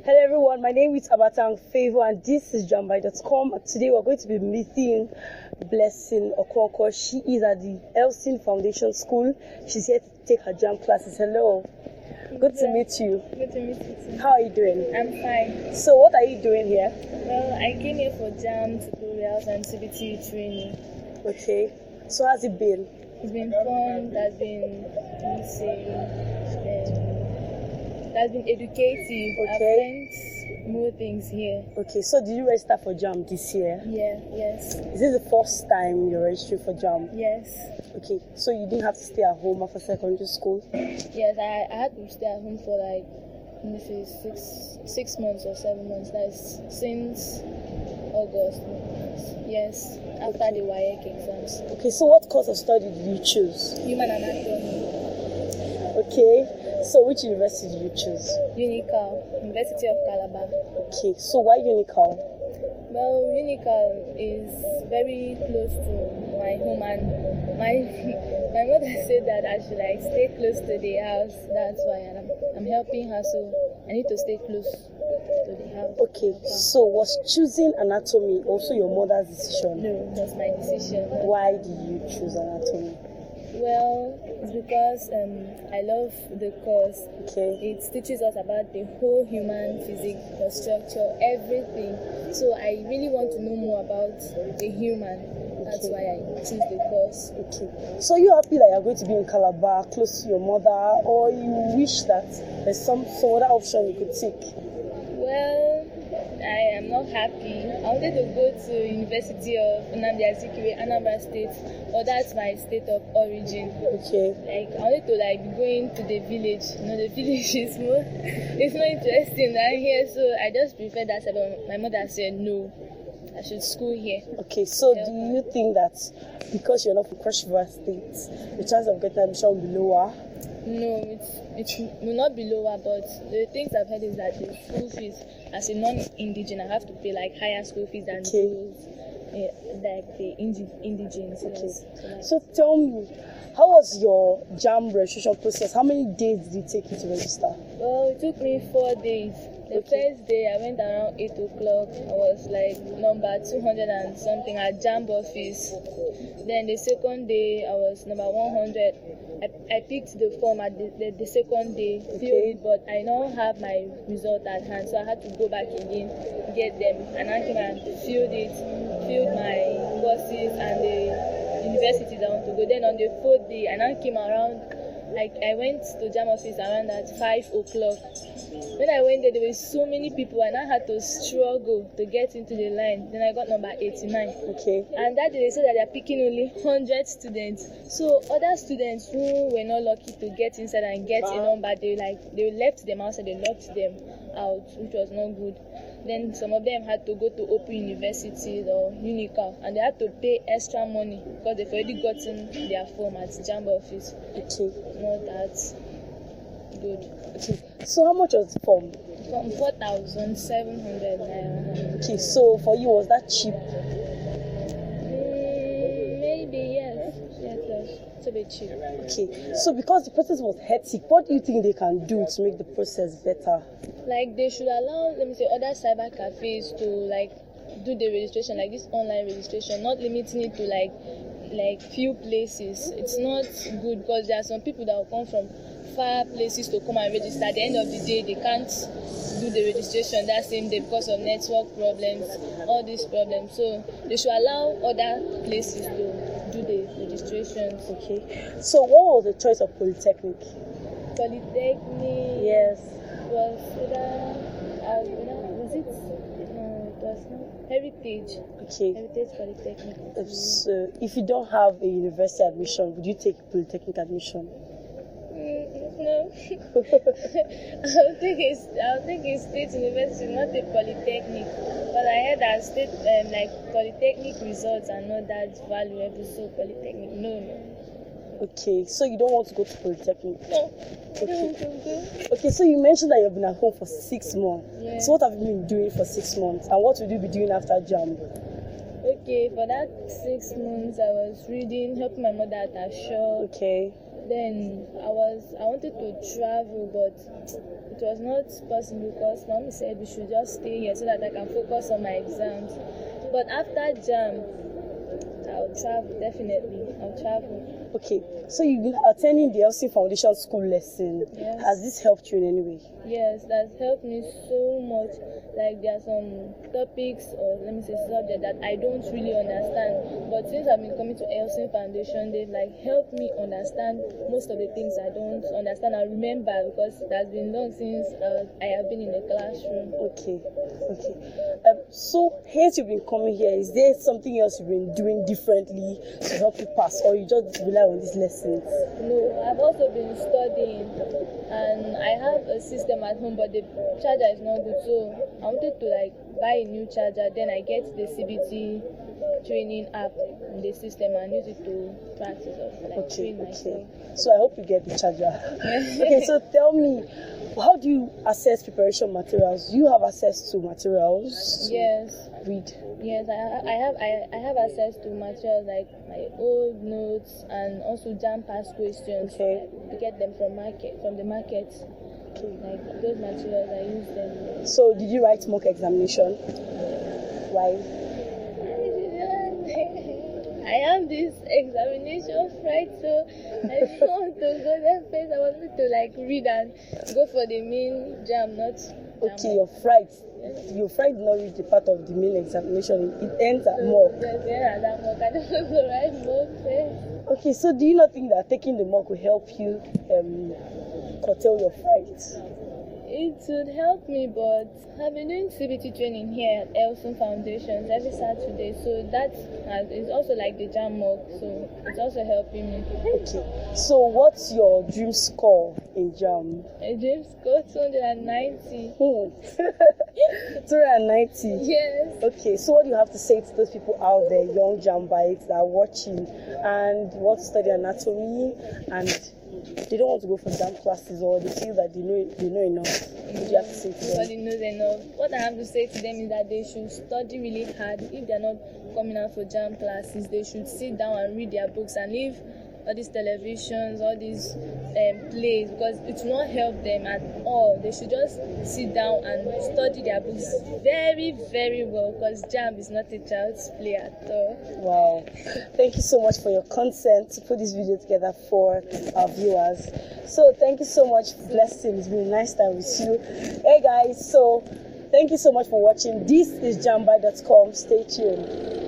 Hello everyone, my name is Abatang Favor and this is Jambite.com. Today we're going to be meeting Blessing Okonkwo. She is at the Elsin Foundation School. She's here to take her JAMB classes. Hello. Good to meet you. Good to meet you too. How are you doing? I'm fine. So what are you doing here? Well, I came here for JAMB tutorials and CBT training. Okay. So how's it been? It's been fun. That's been, that's been educative. Okay. I've learned more things here. Okay, so did you register for JAMB this year? Yeah, yes. Is this the first time you're registering for JAMB? Yes. Okay, so you didn't have to stay at home after secondary school? Yes, I had to stay at home for like, let me see, six months or 7 months. That's since August. Yes, after the WAEC exams. Okay, so what course of study did you choose? Human anatomy. Okay, so which university did you choose? Unical, University of Calabar. Okay, so why Unical? Well, Unical is very close to my home, and my mother said that I should like stay close to the house. That's why I'm helping her, so I need to stay close to the house. Okay, so was choosing anatomy also your mother's decision? No, it was my decision. Why did you choose anatomy? Well, it's because I love the course. Okay. It teaches us about the whole human physics, the structure, everything. So I really want to know more about the human. That's why I choose the course. Okay. So you happy that you're going to be in Calabar, close to your mother, or you wish that there's some other option you could take? Well, I am not happy. I wanted to go to University of Nnamdi Azikiwe, Anambra State, or that's my state of origin. Okay. Like I wanted to like be going to the village. You know, the village is more interesting than here. So I just prefer that. But my mother said no, I should school here. Okay. So do you think that because you're not from Cross River State, the chance of getting admission will be lower? No, it will not be lower, but the things I've heard is that the school fees, as a non-indigenous, I have to pay like higher school fees than those like the indigenous. Okay. Yes. So tell me, how was your JAMB registration process? How many days did it take you to register? Well, it took me 4 days. The first day I went around 8 o'clock. I was like number 200 and something at JAMB office. Then the second day I was number 100. I picked the form at the second day, filled it, but I don't have my result at hand, so I had to go back again, get them, and I came and filled my courses and the universities I want to go. Then on the 4th day, I now came around. Like I went to JAMB office around at 5 o'clock. When I went there were so many people and I had to struggle to get into the line. Then I got number 89. Okay. And that day they said that they're picking only 100 students. So other students who were not lucky to get inside and get a number, they left them outside, they locked them out, which was not good. Then some of them had to go to Open University or Unical, and they had to pay extra money because they've already gotten their form at JAMB office. Okay. Not that good. Okay. So how much was the form? From 4,700 naira. Okay. So for you, was that cheap? Maybe yes. Yes, it's a bit cheap. Okay. So because the process was hectic, what do you think they can do to make the process better? Like they should allow, let me say, other cyber cafes to like do the registration, like this online registration, not limiting it to like few places. It's not good because there are some people that will come from far places to come and register. At the end of the day, they can't do the registration that same day because of network problems, all these problems. So they should allow other places to do the registrations. Okay. So what was the choice of Polytechnic? Polytechnic. Yes. Was it? No, it was not. Heritage. Okay. Heritage Polytechnic. So if you don't have a university admission, would you take Polytechnic admission? No. I'll take a state university, not a polytechnic. But I heard that state like polytechnic results are not that valuable, so polytechnic, no. Okay, so you don't want to go to Polytechnic? No. Okay. Okay, so you mentioned that you've been at home for 6 months. Yeah. So what have you been doing for 6 months? And what will you be doing after JAMB? Okay, for that 6 months I was reading, helping my mother at her shop. Okay. Then I wanted to travel, but it was not possible because mommy said we should just stay here so that I can focus on my exams. But after JAMB, I'll travel, definitely. I'll travel. Okay, so you've been attending the Elsin Foundation School lesson. Yes. Has this helped you in any way? Yes, that's helped me so much. Like there are some topics or let me say subjects that I don't really understand. But since I've been coming to Elsin Foundation, they've like helped me understand most of the things I don't understand and remember because it has been long since I have been in the classroom. Okay. So hence you've been coming here. Is there something else you've been doing differently to help you pass, or you just rely on these lessons? No, I've also been studying, and I have a system at home, but the charger is not good. So I wanted to like buy a new charger. Then I get the CBT training app in the system and use it to practice or like train myself. So I hope you get the charger. Okay, so tell me, how do you access preparation materials? Do you have access to materials? Yes. Read. Yes, I have access to materials like my old notes and also JAMB past questions. Okay. To get them from the market. Okay. Like those materials, I use them. So did you write mock examination? Why? I have this examination fright, so I don't want to go there first. I wanted to like read and go for the main JAMB, not JAMB. Okay, you're fright. Your fright did not reach the part of the main examination. It ends at mock. Yes, it ends at mock. I don't want to write mock first. Okay, so do you not think that taking the mock will help you curtail your fright? It would help me, but I've been doing CBT training here at Elsin Foundations every Saturday, so that is also like the JAMB mock, so it's also helping me. Okay, so what's your dream score in JAMB? A dream score 290. 290? Yes. Okay, so what do you have to say to those people out there, young Jambites that are watching and want to study anatomy and they don't want to go for JAMB classes, or they feel that they know enough? What do you have to say to them? Nobody knows enough. What I have to say to them is that they should study really hard. If they're not coming out for JAMB classes, they should sit down and read their books and leave all these televisions, all these plays, because it will not help them at all. They should just sit down and study their books very, very well, because JAMB is not a child's play at all. Wow. Thank you so much for your consent to put this video together for our viewers. So thank you so much, Blessing. It's been a nice time with you. Hey guys, so thank you so much for watching. This is Jambite.com. Stay tuned.